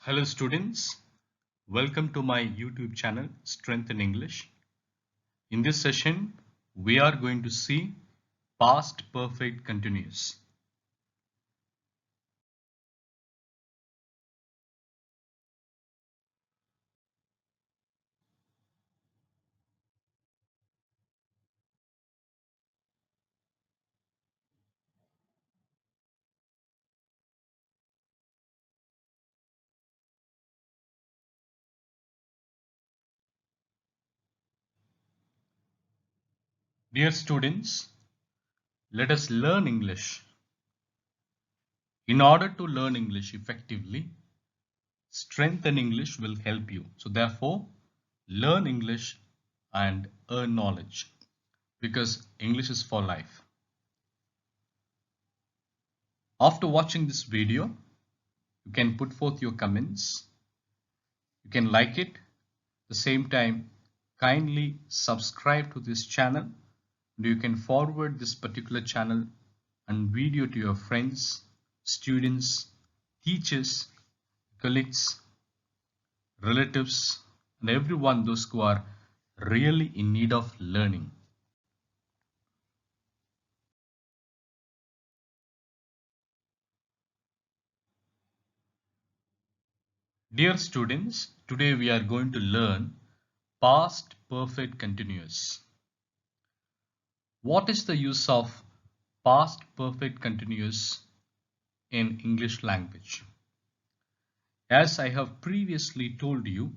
Hello students, welcome to my YouTube channel Strength in English. In this session, we are going to see past perfect continuous. Dear students, let us learn English. In order to learn English effectively, Strength in English will help you. So therefore, learn English and earn knowledge because English is for life. After watching this video, you can put forth your comments. You can like it. At the same time, kindly subscribe to this channel. You can forward this particular channel and video to your friends, students, teachers, colleagues, relatives, and everyone those who are really in need of learning. Dear students, today we are going to learn past perfect continuous. What is the use of past perfect continuous in English language? As I have previously told you,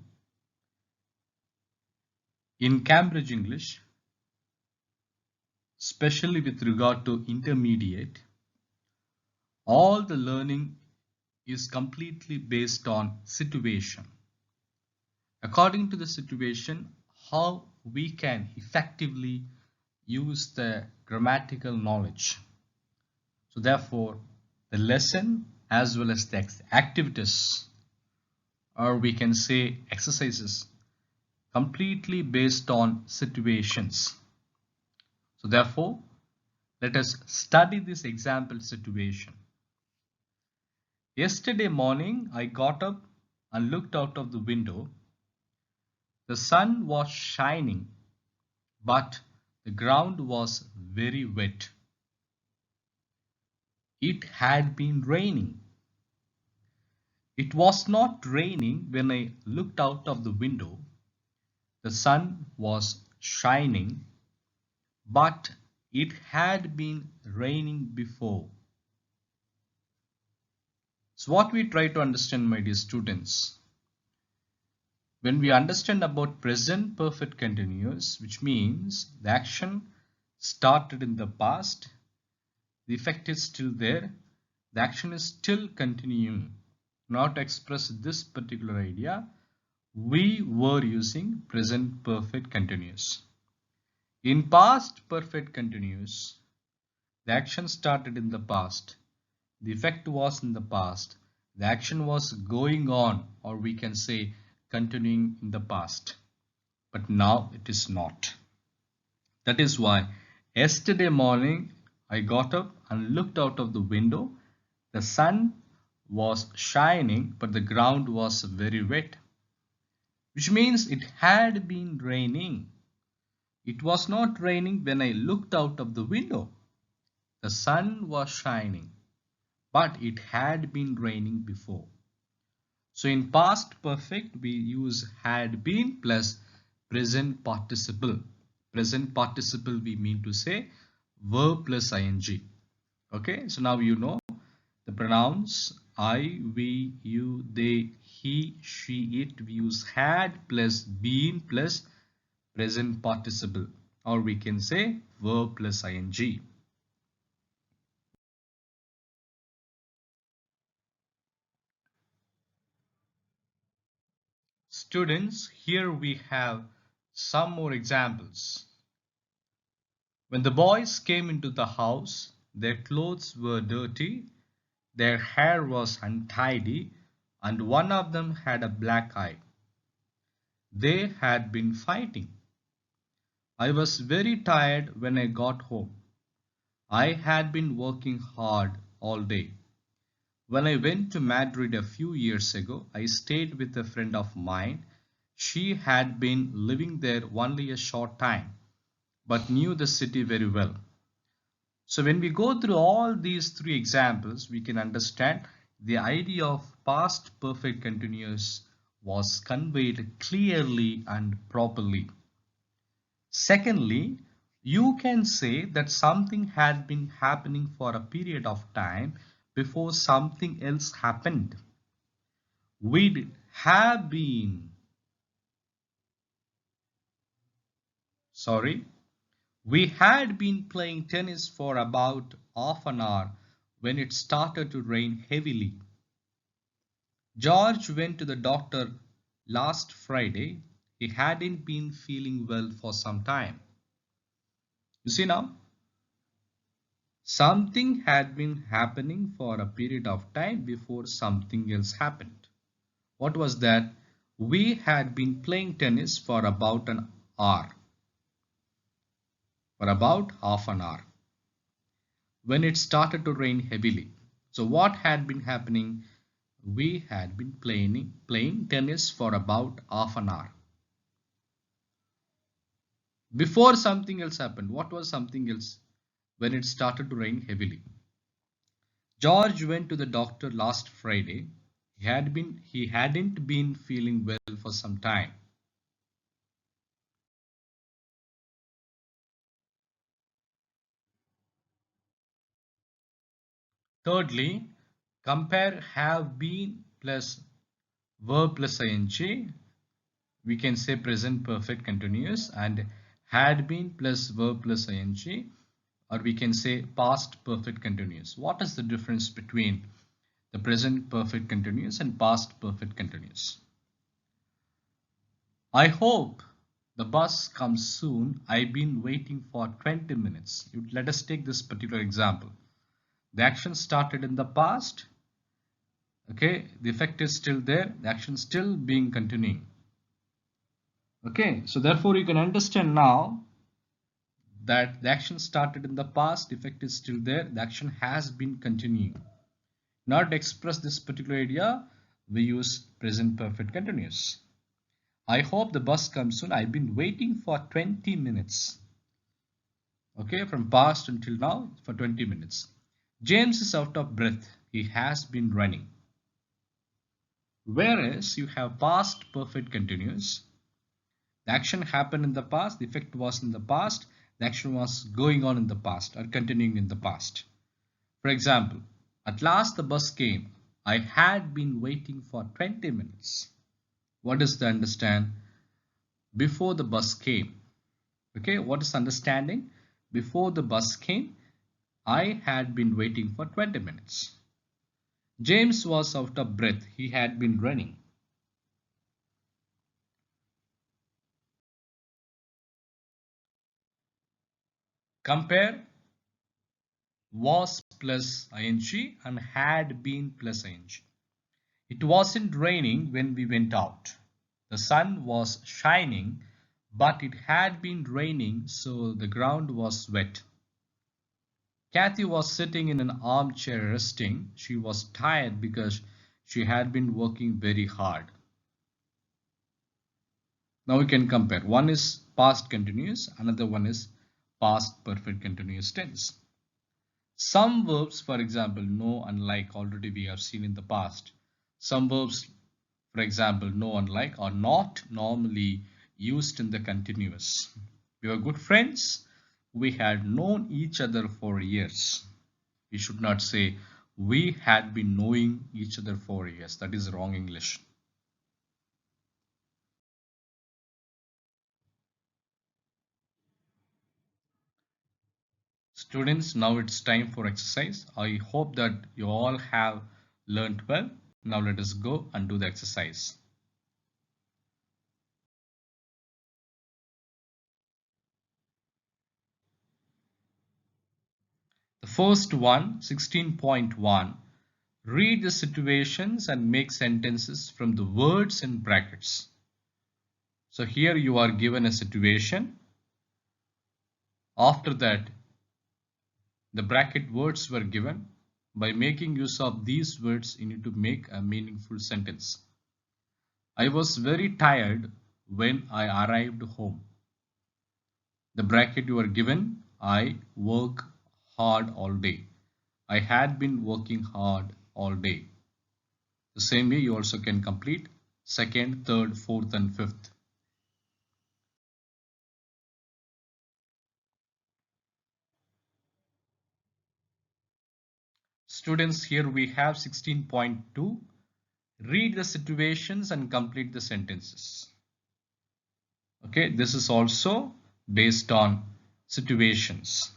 in Cambridge English, especially with regard to intermediate, all the learning is completely based on situation. According to the situation, how we can effectively use the grammatical knowledge. So therefore, the lesson as well as the activities, or we can say exercises, completely based on situations. So therefore, let us study this example situation. Yesterday morning, I got up and looked out of the window. The sun was shining, but the ground was very wet. It had been raining. It was not raining when I looked out of the window. The sun was shining, but it had been raining before. So what we try to understand, my dear students, when we understand about present perfect continuous, which means the action started in the past, the effect is still there, the action is still continuing. Not to express this particular idea, we were using present perfect continuous. In past perfect continuous, the action started in the past, the effect was in the past, the action was going on, or we can say continuing in the past, but now it is not. That is why yesterday morning I got up and looked out of the window. The sun was shining, but the ground was very wet, which means it had been raining. It was not raining when I looked out of the window. The sun was shining, but it had been raining before. So in past perfect, we use had been plus present participle. Present participle, we mean to say verb plus ing. Okay, so now you know the pronouns I, we, you, they, he, she, it. We use had plus been plus present participle, or we can say verb plus ing. Students, here we have some more examples. When the boys came into the house, their clothes were dirty, their hair was untidy, and one of them had a black eye. They had been fighting. I was very tired when I got home. I had been working hard all day. When I went to Madrid a few years ago, I stayed with a friend of mine. She had been living there only a short time, but knew the city very well. So when we go through all these three examples, we can understand the idea of past perfect continuous was conveyed clearly and properly. Secondly, you can say that something had been happening for a period of time before something else happened. We'd have been, sorry, we had been playing tennis for about half an hour when it started to rain heavily. George went to the doctor last Friday. He hadn't been feeling well for some time. You see now, something had been happening for a period of time before something else happened. What was that? We had been playing tennis for about an hour, for about half an hour, when it started to rain heavily. So what had been happening? We had been playing tennis for about half an hour. Before something else happened. What was something else? When it started to rain heavily. George went to the doctor last Friday. He hadn't been feeling well for some time. Thirdly, compare have been plus verb plus ing. We can say present perfect continuous, and had been plus verb plus ing, or we can say past perfect continuous. What is the difference between the present perfect continuous and past perfect continuous? I hope the bus comes soon. I've been waiting for 20 minutes. Let us take this particular example. The action started in the past. Okay, the effect is still there. The action still being continuing. Okay, so therefore you can understand now that the action started in the past, the effect is still there, the action has been continuing. Now to express this particular idea, we use present perfect continuous. I hope the bus comes soon. I've been waiting for 20 minutes. Okay, from past until now for 20 minutes. James is out of breath. He has been running. Whereas you have past perfect continuous. The action happened in the past, the effect was in the past, the action was going on in the past or continuing in the past. For example, at last the bus came. I had been waiting for 20 minutes. What is the understand? Before the bus came. Okay, what is understanding? Before the bus came, I had been waiting for 20 minutes. James was out of breath. He had been running. Compare was plus ing and had been plus ing. It wasn't raining when we went out. The sun was shining, but it had been raining, so the ground was wet. Kathy was sitting in an armchair resting. She was tired because she had been working very hard. Now we can compare. One is past continuous, another one is past perfect continuous tense. Some verbs, for example, know and like, already we have seen in the past. Some verbs, for example, know and like, are not normally used in the continuous. We were good friends. We had known each other for years. We should not say we had been knowing each other for years. That is wrong English. Students, now it's time for exercise. I hope that you all have learned well. Now let us go and do the exercise. The first one, 16.1, read the situations and make sentences from the words in brackets. So here you are given a situation. After that, the bracket words were given. By making use of these words, you need to make a meaningful sentence. I was very tired when I arrived home. The bracket you are given, I work hard all day. I had been working hard all day. The same way you also can complete second, third, fourth and fifth. Students, here we have 16.2. Read the situations and complete the sentences. Okay, this is also based on situations.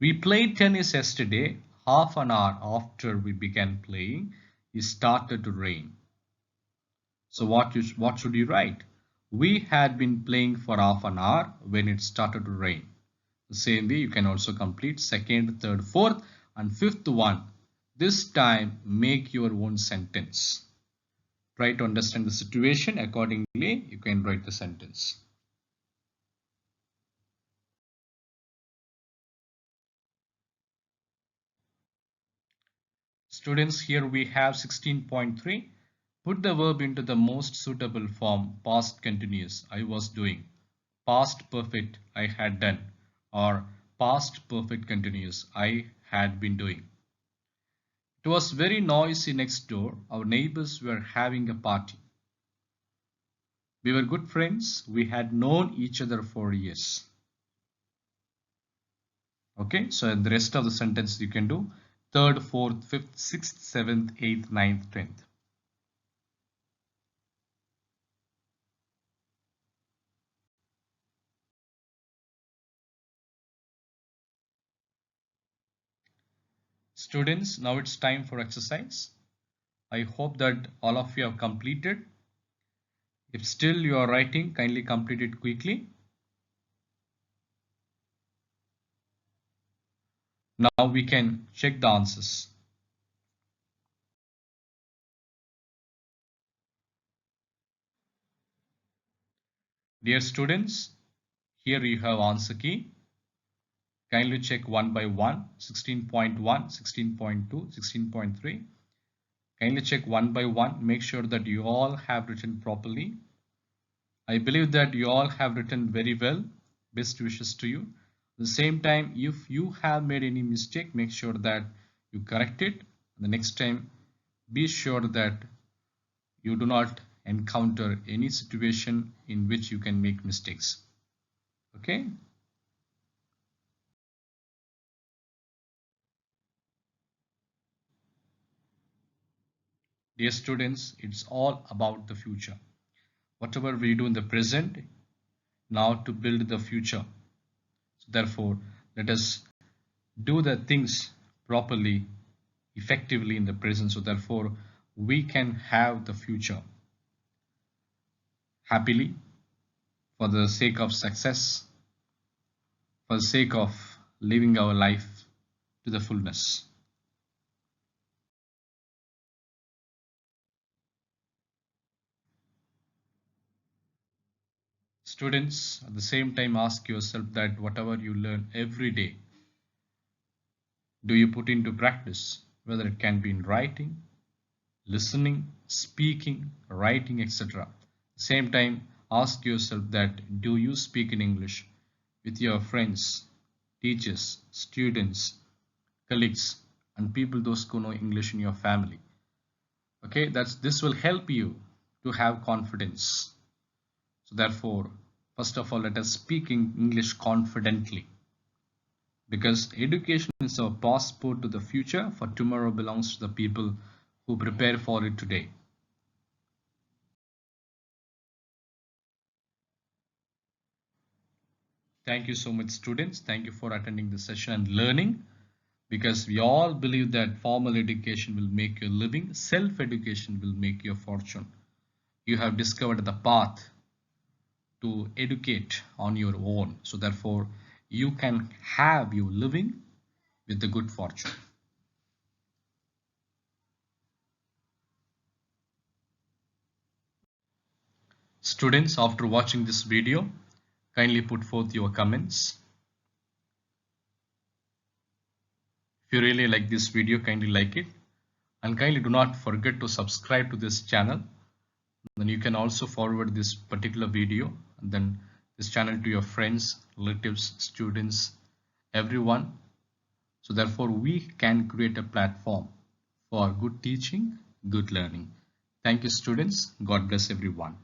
We played tennis yesterday. Half an hour after we began playing, it started to rain. So what should you write? We had been playing for half an hour when it started to rain. The same way you can also complete second, third, fourth and fifth one. This time make your own sentence. Try to understand the situation. Accordingly, you can write the sentence. Students, here we have 16.3. Put the verb into the most suitable form. Past continuous, I was doing. Past perfect, I had done. Or past perfect continuous, I had been doing. It was very noisy next door. Our neighbors were having a party. We were good friends. We had known each other for years. Okay, so the rest of the sentence you can do third, fourth, fifth, sixth, seventh, eighth, ninth, 10th. Students, now it's time for exercise. I hope that all of you have completed. If still you are writing, kindly complete it quickly. Now we can check the answers. Dear students, here you have answer key. Kindly check one by one, 16.1, 16.2, 16.3. Kindly check one by one. Make sure that you all have written properly. I believe that you all have written very well. Best wishes to you. At the same time, if you have made any mistake, make sure that you correct it. The next time, be sure that you do not encounter any situation in which you can make mistakes. Okay? Dear students, it's all about the future. Whatever we do in the present, now to build the future. So therefore, let us do the things properly, effectively in the present. So therefore, we can have the future happily for the sake of success, for the sake of living our life to the fullness. Students, at the same time, ask yourself that whatever you learn every day, do you put into practice? Whether it can be in writing, listening, speaking, writing, etc. Same time, ask yourself that do you speak in English with your friends, teachers, students, colleagues, and people those who know English in your family. Okay, this will help you to have confidence. So therefore, first of all, let us speak in English confidently. Because education is our passport to the future, for tomorrow belongs to the people who prepare for it today. Thank you so much, students. Thank you for attending the session and learning, because we all believe that formal education will make you a living, self-education will make you a fortune. You have discovered the path to educate on your own. So therefore, you can have your living with the good fortune. Students, after watching this video, kindly put forth your comments. If you really like this video, kindly like it, and kindly do not forget to subscribe to this channel. Then you can also forward this particular video and then this channel to your friends, relatives, students, everyone. So therefore we can create a platform for good teaching, good learning. Thank you, students. God bless everyone.